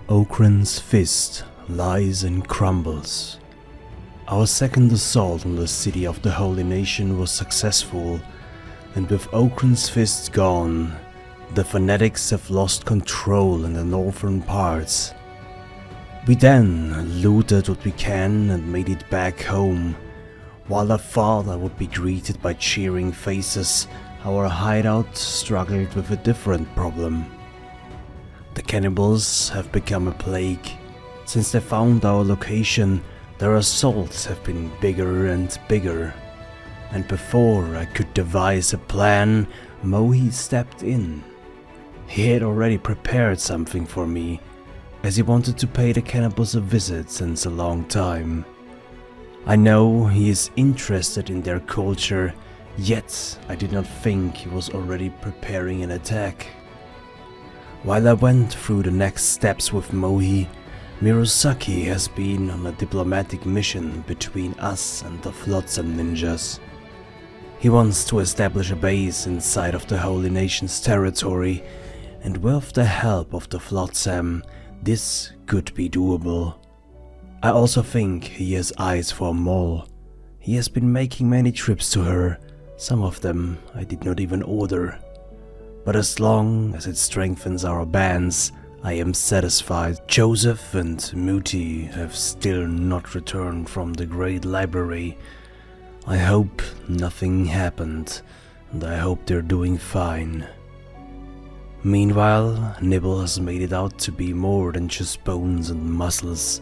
Okran's fist lies and crumbles. Our second assault on the city of the Holy Nation was successful, and with Okran's fist gone, the fanatics have lost control in the northern parts. We then looted what we can and made it back home. While our father would be greeted by cheering faces, our hideout struggled with a different problem. The cannibals have become a plague. Since they found our location, their assaults have been bigger and bigger. And before I could devise a plan, Mohi stepped in. He had already prepared something for me, as he wanted to pay the cannibals a visit since a long time. I know he is interested in their culture, yet I did not think he was already preparing an attack. While I went through the next steps with Mohi, Mirosaki has been on a diplomatic mission between us and the Flotsam ninjas. He wants to establish a base inside of the Holy Nation's territory, and with the help of the Flotsam, this could be doable. I also think he has eyes for Moll. He has been making many trips to her, some of them I did not even order. But as long as it strengthens our bands, I am satisfied. Joseph and Muti have still not returned from the Great Library. I hope nothing happened, and I hope they're doing fine. Meanwhile, Nibble has made it out to be more than just bones and muscles.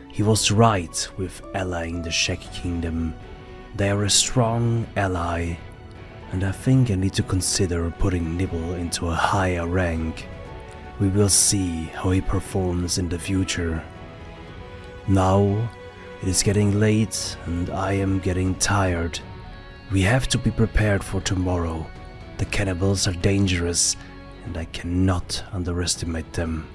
He was right with allying the Sheki Kingdom. They are a strong ally, and I think I need to consider putting Nibble into a higher rank. We will see how he performs in the future. Now, it is getting late and I am getting tired. We have to be prepared for tomorrow. The cannibals are dangerous, and I cannot underestimate them.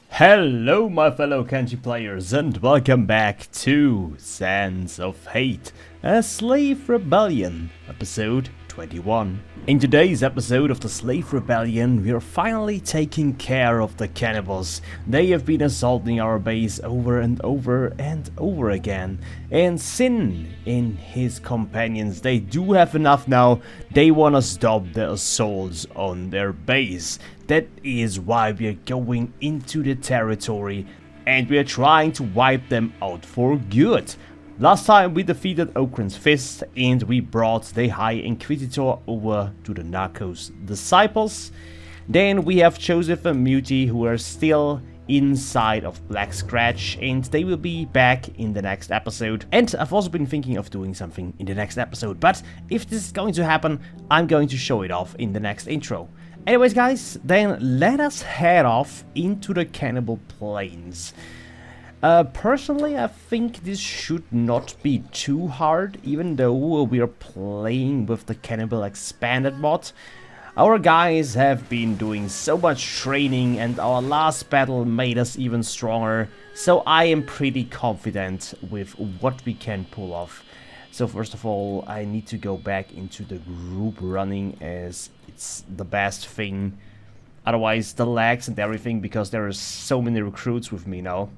Hello my fellow Kenshi players, and welcome back to Sands of Hate, a Slave Rebellion, episode 21. In today's episode of the Slave Rebellion, we are finally taking care of the cannibals. They have been assaulting our base over and over and over again, and Sin and his companions, they do have enough now. They want to stop the assaults on their base. That is why we are going into the territory, and we are trying to wipe them out for good. Last time we defeated Okran's Fist, and we brought the High Inquisitor over to the Narcos Disciples. Then we have Joseph and Muti, who are still inside of Black Scratch, and they will be back in the next episode. And I've also been thinking of doing something in the next episode, but if this is going to happen, I'm going to show it off in the next intro. Anyways guys, then let us head off into the Cannibal Plains. Personally, I think this should not be too hard, even though we are playing with the Cannibal Expanded mod. Our guys have been doing so much training, and our last battle made us even stronger, so I am pretty confident with what we can pull off. So first of all, I need to go back into the group running, as it's the best thing. Otherwise, the lags and everything, because there are so many recruits with me now.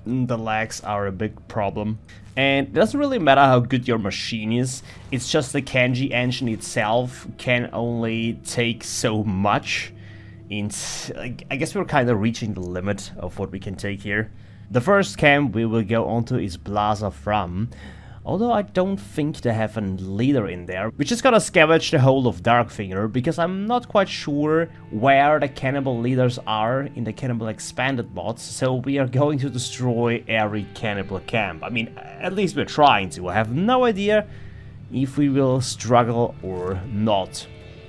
The lags are a big problem. And it doesn't really matter how good your machine is, it's just the Kenshi engine itself can only take so much. And I guess we're kind of reaching the limit of what we can take here. The first camp we will go onto is Plaza Fram. Although I don't think they have a leader in there. We're just gonna scavenge the whole of Darkfinger, because I'm not quite sure where the cannibal leaders are in the Cannibal Expanded mods, so we are going to destroy every cannibal camp. I mean, at least we're trying to. I have no idea if we will struggle or not.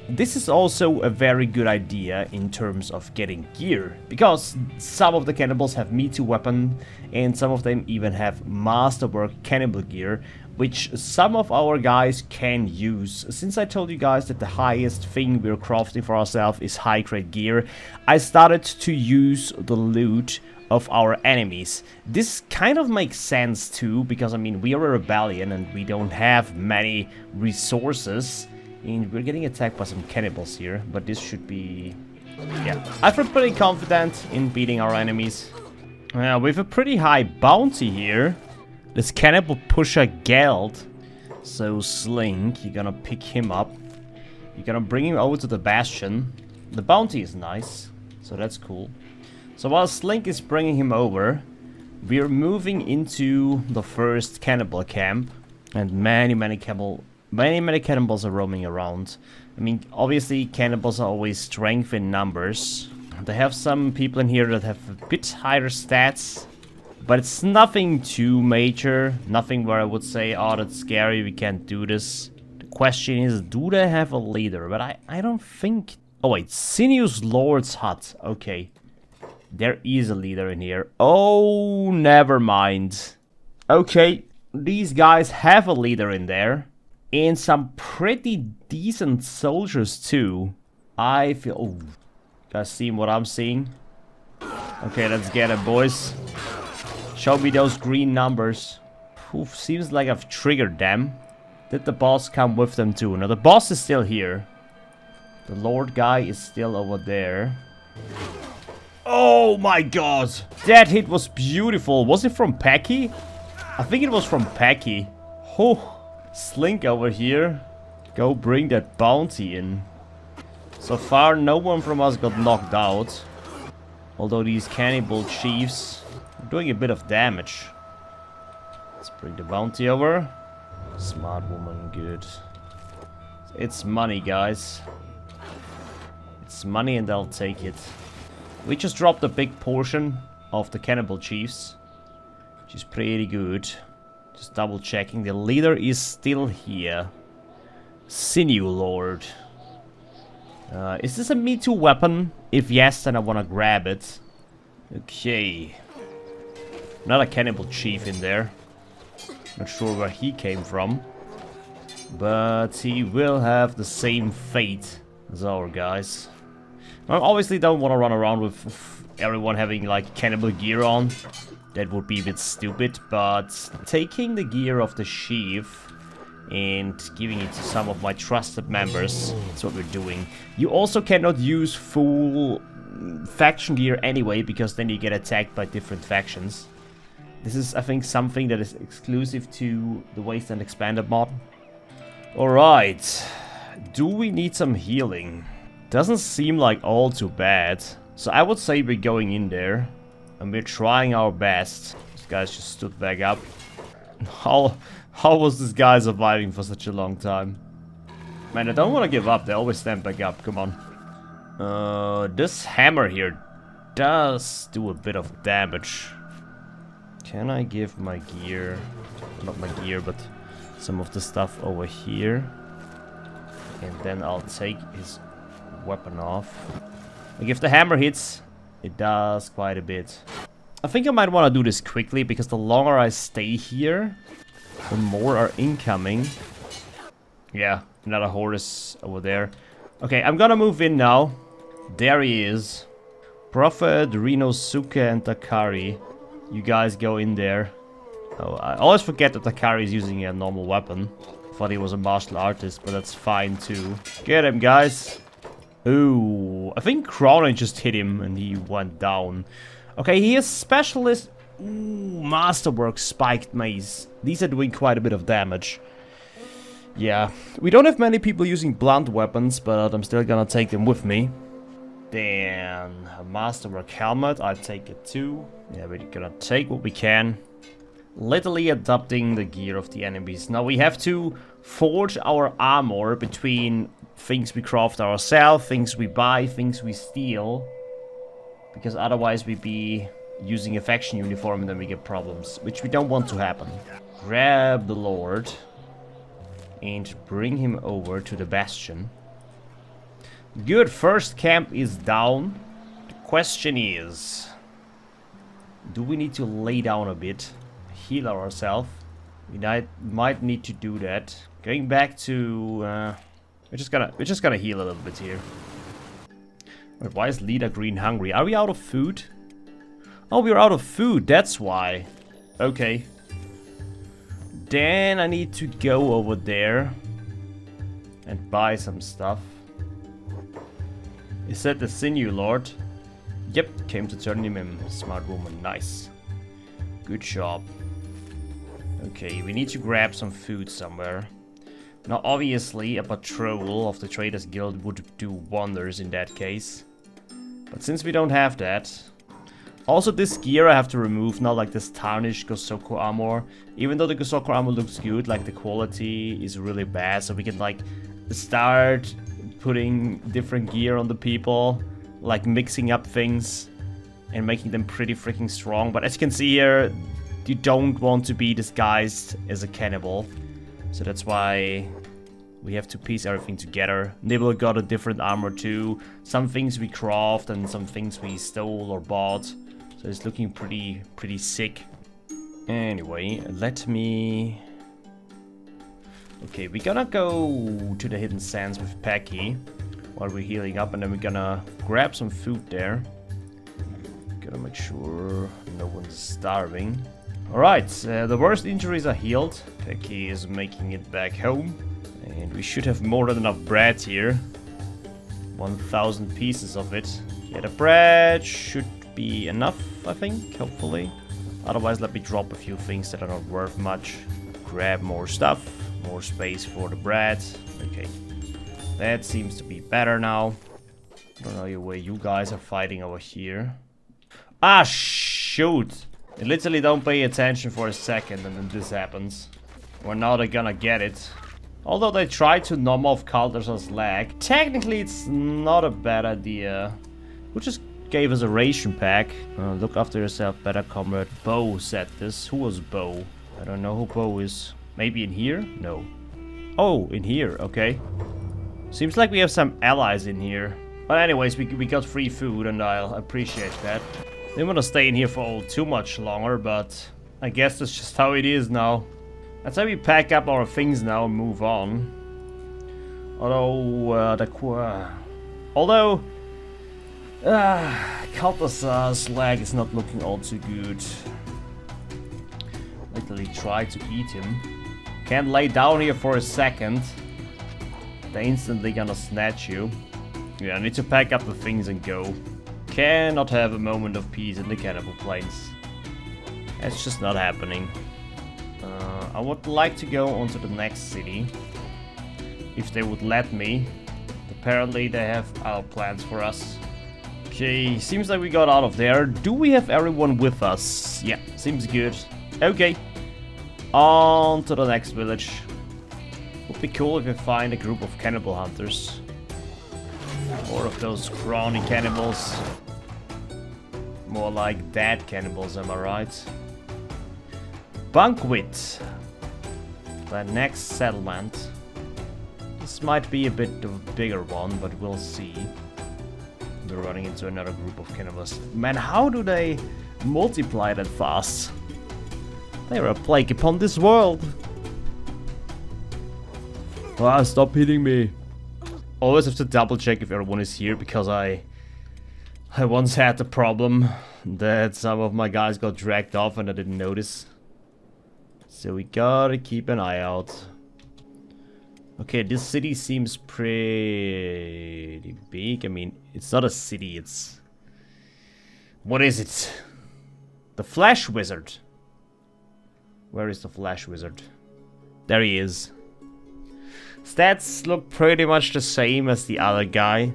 This is also a very good idea in terms of getting gear, because some of the cannibals have Me Too weapon, and some of them even have Masterwork cannibal gear, which some of our guys can use. Since I told you guys that the highest thing we're crafting for ourselves is high grade gear, I started to use the loot of our enemies. This kind of makes sense too, because I mean, we are a rebellion and we don't have many resources. And we're getting attacked by some cannibals here, but this should be... yeah, I feel pretty confident in beating our enemies. We have a pretty high bounty here. This cannibal pusher Geld. So Slink, you're gonna pick him up. You're gonna bring him over to the bastion. The bounty is nice, so that's cool. So while Slink is bringing him over, we're moving into the first cannibal camp. And many cannibals are roaming around. I mean, obviously cannibals are always strength in numbers. They have some people in here that have a bit higher stats. But it's nothing too major. Nothing where I would say, oh, that's scary, we can't do this. The question is, do they have a leader? But I don't think... oh wait, Sinuous Lord's Hut. Okay. There is a leader in here. Oh, never mind. Okay, these guys have a leader in there. And some pretty decent soldiers too. I feel... oh, guys seeing what I'm seeing? Okay, let's get it, boys. Show me those green numbers. Oof, seems like I've triggered them. Did the boss come with them too? No, the boss is still here. The Lord guy is still over there. Oh my god! That hit was beautiful. Was it from Packy? I think it was from Packy. Oh, Slink over here. Go bring that bounty in. So far, no one from us got knocked out. Although these cannibal chiefs... doing a bit of damage. Let's bring the bounty over. Smart woman, good. It's money, guys. It's money and I'll take it. We just dropped a big portion of the cannibal chiefs, which is pretty good. Just double checking. The leader is still here. Sinew Lord. Is this a Me Too weapon? If yes, then I want to grab it. Okay. Another cannibal chief in there. Not sure where he came from. But he will have the same fate as our guys. I obviously don't want to run around with everyone having like cannibal gear on. That would be a bit stupid. But taking the gear of the chief and giving it to some of my trusted members, that's what we're doing. You also cannot use full faction gear anyway, because then you get attacked by different factions. This is, I think, something that is exclusive to the Wasteland Expanded mod. Alright. Do we need some healing? Doesn't seem like all too bad. So I would say we're going in there. And we're trying our best. This guy just stood back up. How was this guy surviving for such a long time? Man, I don't want to give up. They always stand back up. Come on. This hammer here does do a bit of damage. Can I give my gear, not my gear, but some of the stuff over here? And then I'll take his weapon off. Like if the hammer hits, it does quite a bit. I think I might want to do this quickly, because the longer I stay here, the more are incoming. Yeah, another Horus over there. Okay, I'm gonna move in now. There he is. Prophet, Rinosuke, and Takari. You guys go in there. Oh, I always forget that Takari is using a normal weapon. Thought he was a martial artist, but that's fine too. Get him, guys. Ooh, I think Cronin just hit him and he went down. Okay, he is specialist. Ooh, Masterwork Spiked Mace. These are doing quite a bit of damage. Yeah, we don't have many people using blunt weapons, but I'm still gonna take them with me. Then a Masterwork Helmet, I'll take it too. Yeah, we're gonna take what we can. Literally adopting the gear of the enemies. Now we have to forge our armor between things we craft ourselves, things we buy, things we steal. Because otherwise we'd be using a faction uniform and then we get problems, which we don't want to happen. Grab the Lord and bring him over to the bastion. Good, first camp is down. The question is, do we need to lay down a bit, heal ourselves? We might need to do that. Going back to, we're just gonna heal a little bit here. Wait, why is Leader Green hungry? Are we out of food? Oh, we're out of food, that's why. Okay. Then I need to go over there and buy some stuff. Is that the Sinew Lord? Yep, came to turn him in. Smart woman, nice. Good job. Okay, we need to grab some food somewhere. Now, obviously, a patrol of the Traders Guild would do wonders in that case. But since we don't have that... Also, this gear I have to remove now, like this tarnished Gosoku armor. Even though the Gosoku armor looks good, like the quality is really bad. So we can, like, start putting different gear on the people. Like, mixing up things and making them pretty freaking strong. But as you can see here, you don't want to be disguised as a cannibal. So that's why we have to piece everything together. Nibble got a different armor too. Some things we craft and some things we stole or bought. So it's looking pretty sick. Anyway, let me... Okay, we're gonna go to the Hidden Sands with Packy while we're healing up, and then we're gonna grab some food there. Gotta make sure no one's starving. Alright, the worst injuries are healed. Packy is making it back home. And we should have more than enough bread here. 1,000 pieces of it. Yeah, the bread should be enough, I think, hopefully. Otherwise, let me drop a few things that are not worth much. Grab more stuff. More space for the bread. Okay. That seems to be better now. I don't know where you guys are fighting over here. Ah, shoot! They literally don't pay attention for a second and then this happens. Well, now they're gonna get it. Although they tried to numb off Calderson's leg, technically it's not a bad idea. Who just gave us a ration pack? Look after yourself, better comrade. Bo said this. Who was Bo? I don't know who Bo is. Maybe in here? No. Oh, in here, okay. Seems like we have some allies in here. But anyways, we got free food and I'll appreciate that. Didn't want to stay in here for too much longer, but I guess that's just how it is now. Let's say we pack up our things now and move on. Although Kaltasar's leg is not looking all too good. Literally try to eat him. Can't lay down here for a second. They're instantly gonna snatch you. Yeah, I need to pack up the things and go. Cannot have a moment of peace in the Cannibal Plains. It's just not happening. I would like to go on to the next city. If they would let me. Apparently they have our plans for us. Okay, seems like we got out of there. Do we have everyone with us? Yeah, seems good. Okay. On to the next village. Would be cool if we find a group of cannibal hunters. More of those scrawny cannibals. More like dead cannibals, am I right? Banquet. The next settlement. This might be a bit of a bigger one, but we'll see. We're running into another group of cannibals. Man, how do they multiply that fast? They are a plague upon this world. Ah, stop hitting me. Always have to double check if everyone is here, because I once had the problem that some of my guys got dragged off and I didn't notice. So we gotta keep an eye out. Okay, this city seems pretty big. I mean, it's not a city, it's... What is it? The Flash Wizard. Where is the Flash Wizard? There he is. Stats look pretty much the same as the other guy.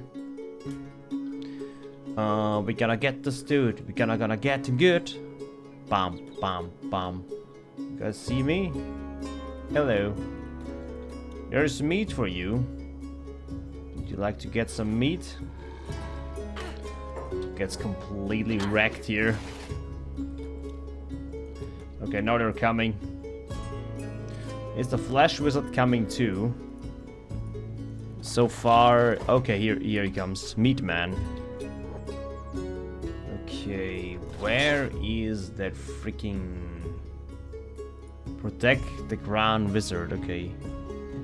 We're gonna get this dude. We're gonna get him good. Bam, bam, bam. You guys see me? Hello. There's meat for you. Would you like to get some meat? Gets completely wrecked here. Okay, now they're coming. Is the Flash Wizard coming too? So far... Okay, here he comes. Meat Man. Okay, where is that freaking... Protect the Grand Wizard, okay.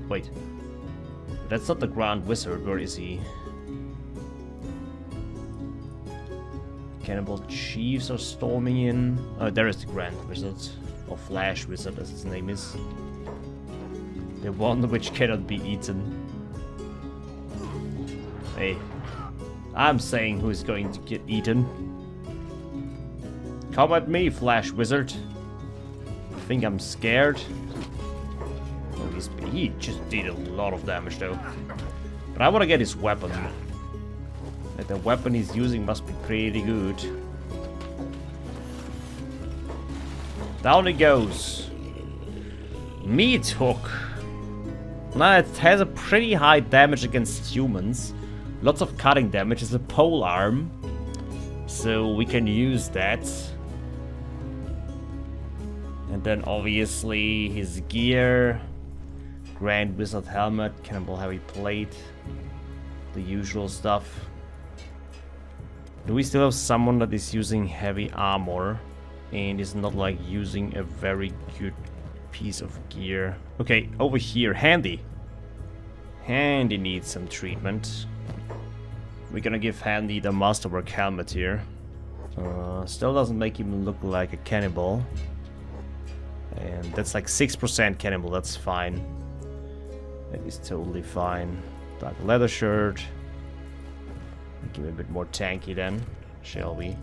Wait. That's not the Grand Wizard, where is he? Cannibal chiefs are storming in. Oh, there is the Grand Wizard. Or Flash Wizard as his name is. The one which cannot be eaten. Hey. I'm saying who's going to get eaten. Come at me, Flash Wizard. I think I'm scared. Oh, he just did a lot of damage though. But I want to get his weapon. Like, the weapon he's using must be pretty good. Down it goes. Meat hook. Now it has a pretty high damage against humans. Lots of cutting damage. It's a pole arm. So we can use that. And then obviously his gear. Grand Wizard helmet, Cannibal heavy plate. The usual stuff. Do we still have someone that is using heavy armor? And is not like using a very good piece of gear. Okay, over here, Handy. Handy needs some treatment. We're gonna give Handy the Masterwork helmet here. Still doesn't make him look like a cannibal. And that's like 6% cannibal, that's fine. That is totally fine. Dark leather shirt. Give him a bit more tanky then, shall we?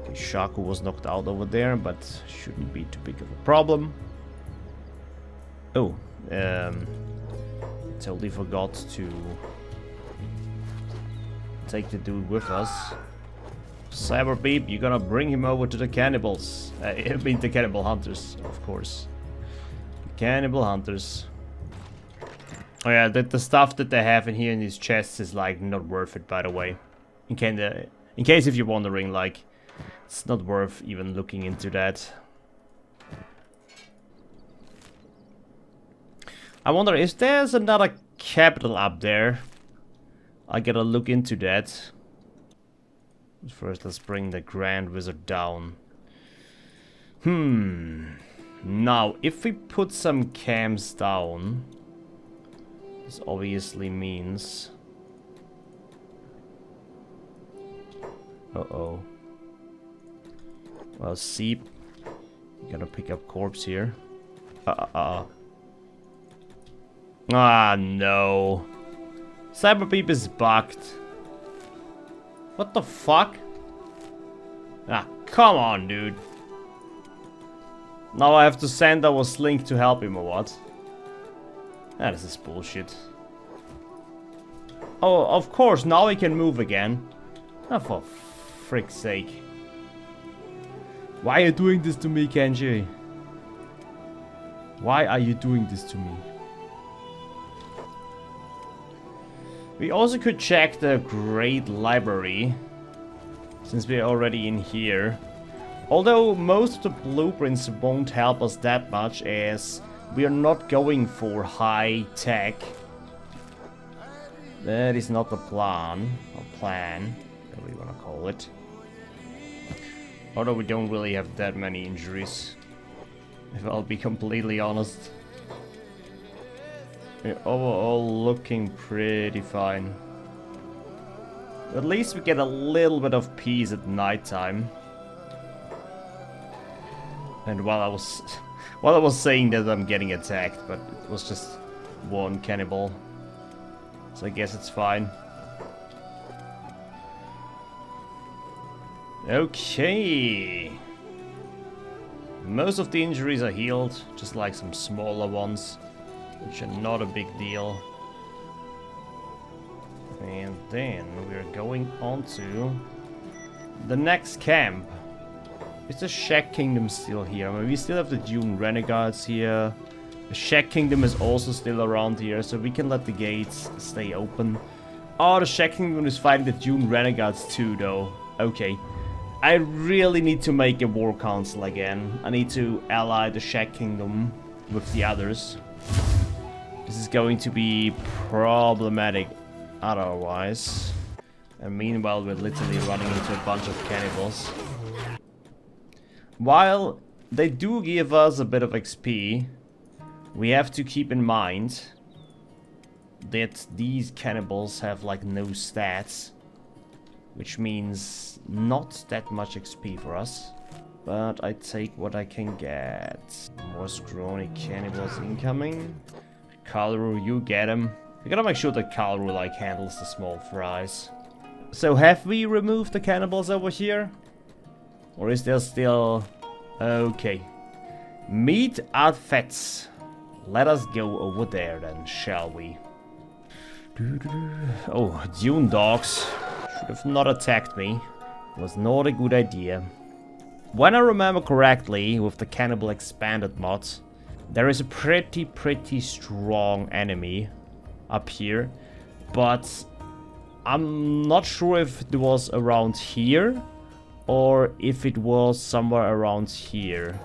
Okay, Shaku was knocked out over there, but shouldn't be too big of a problem. Oh, totally forgot to take the dude with us. Cyber Beep, you're gonna bring him over to the cannibals. I mean the cannibal hunters, of course. The cannibal hunters. Oh yeah, the stuff that they have in here in these chests is like not worth it, by the way. In case if you're wondering, like, it's not worth even looking into that. I wonder if there's another capital up there. I gotta look into that. First, let's bring the Grand Wizard down. Now, if we put some camps down, this obviously means... Uh-oh. Well, Seep, you gotta pick up corpse here. Ah, no. Cyberbeep is bugged. What the fuck? Ah, come on, dude. Now I have to send our Slink to help him or what? Ah, this is bullshit. Oh, of course, now he can move again. Oh, for frick's sake. Why are you doing this to me, Kenshi? Why are you doing this to me? We also could check the Great Library, since we're already in here. Although most of the blueprints won't help us that much, as we are not going for high tech. That is not the plan, or plan, whatever you want to call it. Although we don't really have that many injuries, if I'll be completely honest. We're overall looking pretty fine. At least we get a little bit of peace at nighttime. And while I was saying that I'm getting attacked, but it was just one cannibal. So I guess it's fine. Okay. Most of the injuries are healed, just like some smaller ones, which are not a big deal. And then we're going on to the next camp. Is the Shack Kingdom still here? I mean, we still have the Dune Renegades here. The Shack Kingdom is also still around here, so we can let the gates stay open. Oh, the Shack Kingdom is fighting the Dune Renegades too, though. Okay. I really need to make a war council again. I need to ally the Shack Kingdom with the others. This is going to be problematic otherwise. And meanwhile, we're literally running into a bunch of cannibals. While they do give us a bit of XP, we have to keep in mind that these cannibals have like no stats. which means not that much XP for us. But I take what I can get. More scrawny cannibals incoming. Kalaru, you get him. We gotta make sure that Kalaru like handles the small fries. So have we removed the cannibals over here? Or is there still... Okay. Meat at fets. Let us go over there then, shall we? Oh, dune dogs. Should have not attacked me. Was not a good idea. When I remember correctly, with the Cannibal Expanded mod, there is a pretty strong enemy up here. But I'm not sure if it was around here or if it was somewhere around here.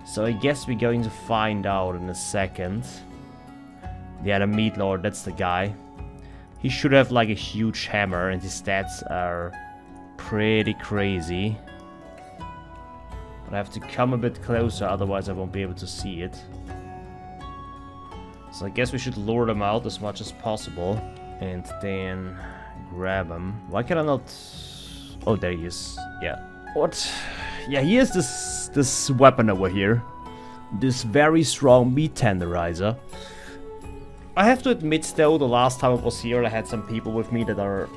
So I guess we're going to find out in a second. Yeah, the Meat Lord, that's the guy. He should have like a huge hammer and his stats are pretty crazy. But I have to come a bit closer, otherwise I won't be able to see it. So I guess we should lure them out as much as possible. And then grab him. Why can I not... Oh, there he is. Yeah. What? Yeah, here's this weapon over here. This very strong meat tenderizer. I have to admit though, the last time I was here I had some people with me that are...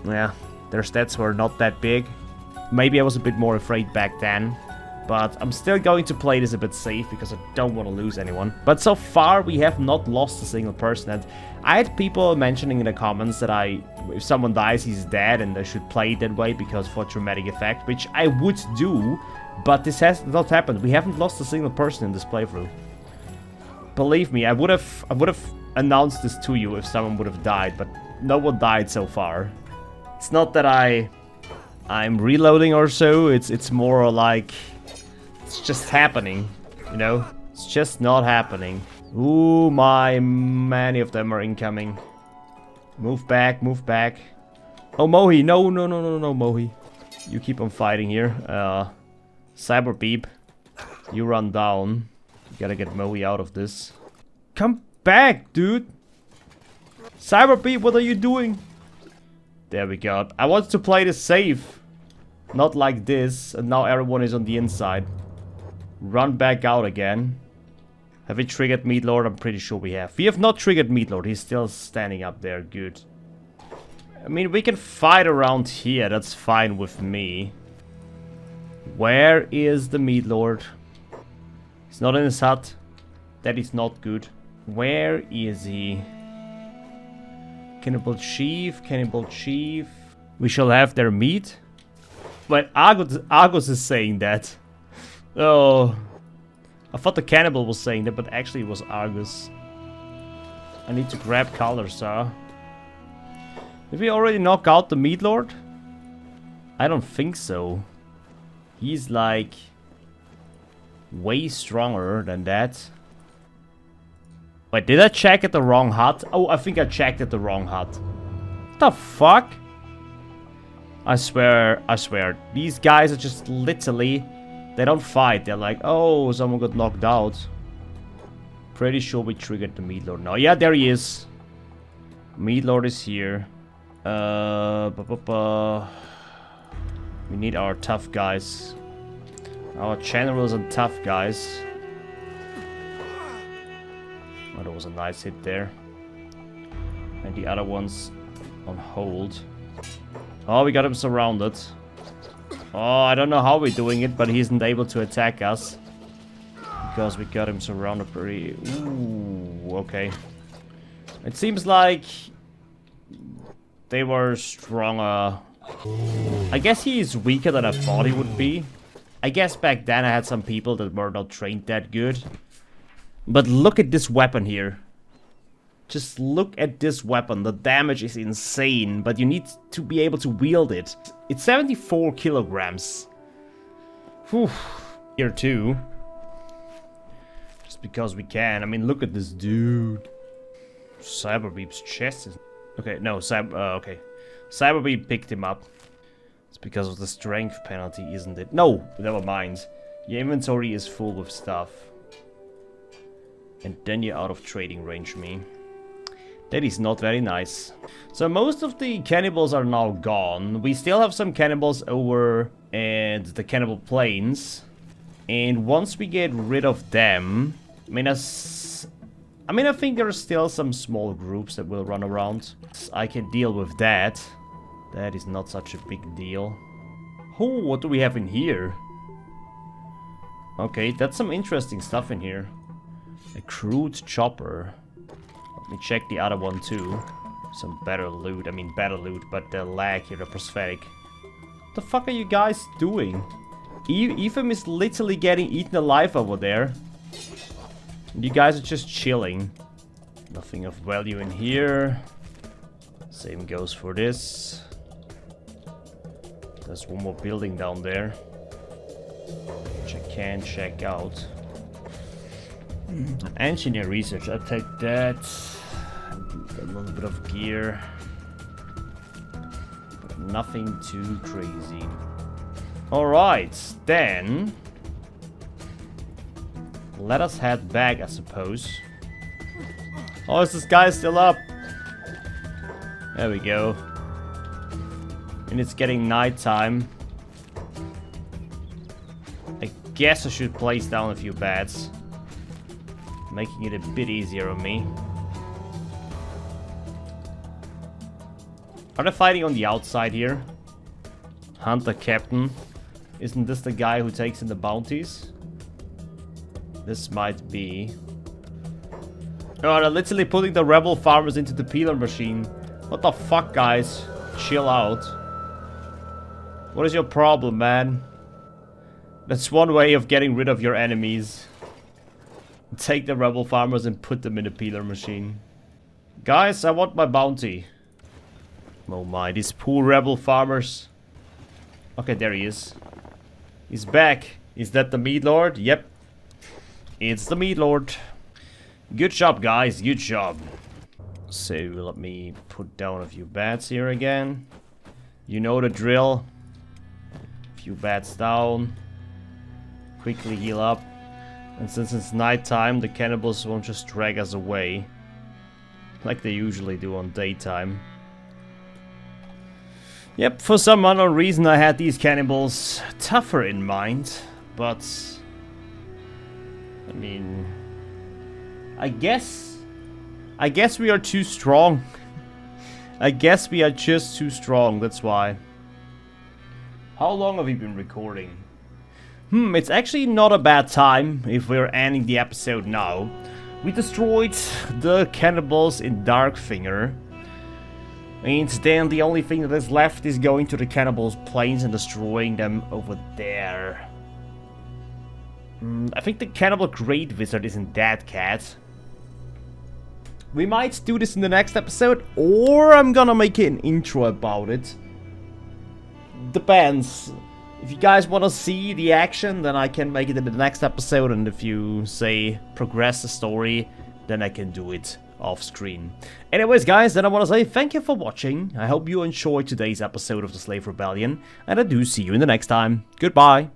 Yeah, their stats were not that big. Maybe I was a bit more afraid back then. But I'm still going to play this a bit safe because I don't want to lose anyone. But so far we have not lost a single person. And I had people mentioning in the comments that if someone dies he's dead and I should play it that way because for dramatic effect, which I would do. But this has not happened. We haven't lost a single person in this playthrough. Believe me, I would have announced this to you if someone would have died, but no one died so far. It's not that I'm reloading or so, it's more like it's just happening, you know? It's just not happening. Ooh, many of them are incoming. Move back, move back. Oh, Mohi, no, Mohi. You keep on fighting here. Cyber Beep, you run down. You gotta get Mohi out of this. Come back, dude! Cyber Beep, what are you doing? There we go. I wanted to play this safe. Not like this, and now everyone is on the inside. Run back out again. Have we triggered Meat Lord? I'm pretty sure we have. We have not triggered Meat Lord. He's still standing up there. Good. I mean, we can fight around here. That's fine with me. Where is the Meat Lord? He's not in his hut. That is not good. Where is he? Cannibal Chief, Cannibal Chief. We shall have their meat. But Argus is saying that. Oh. I thought the Cannibal was saying that, but actually it was Argus. I need to grab colors, huh? Did we already knock out the Meat Lord? I don't think so. He's like... way stronger than that. Wait, did I check at the wrong hut? Oh, I think I checked at the wrong hut. What the fuck? I swear. These guys are just literally... They don't fight. They're like, oh, someone got knocked out. Pretty sure we triggered the Meat Lord now. Yeah, there he is. Meat Lord is here. We need our tough guys. Our generals and tough guys. Oh, that was a nice hit there. And the other one's on hold. Oh, we got him surrounded. Oh, I don't know how we're doing it, but he isn't able to attack us. Because we got him surrounded pretty... Ooh, okay. It seems like... they were stronger. I guess he is weaker than I thought he would be. I guess back then I had some people that were not trained that good. But look at this weapon here. Just look at this weapon. The damage is insane, but you need to be able to wield it. It's 74 kilograms. Whew. Here too. Just because we can. I mean, look at this dude. Cyberbeep's chest is... Okay, no, okay. Cyberbeep picked him up. It's because of the strength penalty, isn't it? No, never mind. Your inventory is full with stuff. And then you're out of trading range, me. That is not very nice. So most of the cannibals are now gone. We still have some cannibals over at the Cannibal Plains. And once we get rid of them, I mean, I think there are still some small groups that will run around. I can deal with that. That is not such a big deal. Oh, what do we have in here? Okay, that's some interesting stuff in here. A crude chopper. Let me check the other one too. Some better loot. I mean, better loot, but the lag here, the prosthetic. What the fuck are you guys doing? Ethan is literally getting eaten alive over there. And you guys are just chilling. Nothing of value in here. Same goes for this. There's one more building down there, which I can check out. Engineer research, I'll take that. A little bit of gear. But nothing too crazy. Alright, then let us head back, I suppose. Oh, is this guy still up? There we go. And it's getting nighttime. I guess I should place down a few beds, making it a bit easier on me. Are they fighting on the outside here? Hunter Captain. Isn't this the guy who takes in the bounties? This might be. Oh, they're literally putting the rebel farmers into the peeler machine. What the fuck, guys? Chill out. What is your problem, man? That's one way of getting rid of your enemies. Take the rebel farmers and put them in the peeler machine. Guys, I want my bounty. Oh my, these poor rebel farmers. Okay, there he is. He's back. Is that the Meat Lord? Yep. It's the Meat Lord. Good job, guys. Good job. So, let me put down a few bats here again. You know the drill. A few bats down. Quickly heal up. And since it's nighttime, the cannibals won't just drag us away like they usually do on daytime. Yep, for some unknown reason I had these cannibals tougher in mind, but I mean, I guess we are too strong. I guess we are just too strong, that's why. How long have we been recording? It's actually not a bad time if we're ending the episode now. We destroyed the cannibals in Darkfinger. And then the only thing that is left is going to the cannibals' plains and destroying them over there. I think the cannibal great wizard isn't that cat. We might do this in the next episode, or I'm gonna make an intro about it. Depends. If you guys want to see the action, then I can make it in the next episode, and if you say progress the story, then I can do it off screen. Anyways, guys, then I want to say thank you for watching. I hope you enjoyed today's episode of the Slave Rebellion, and I do see you in the next time. Goodbye.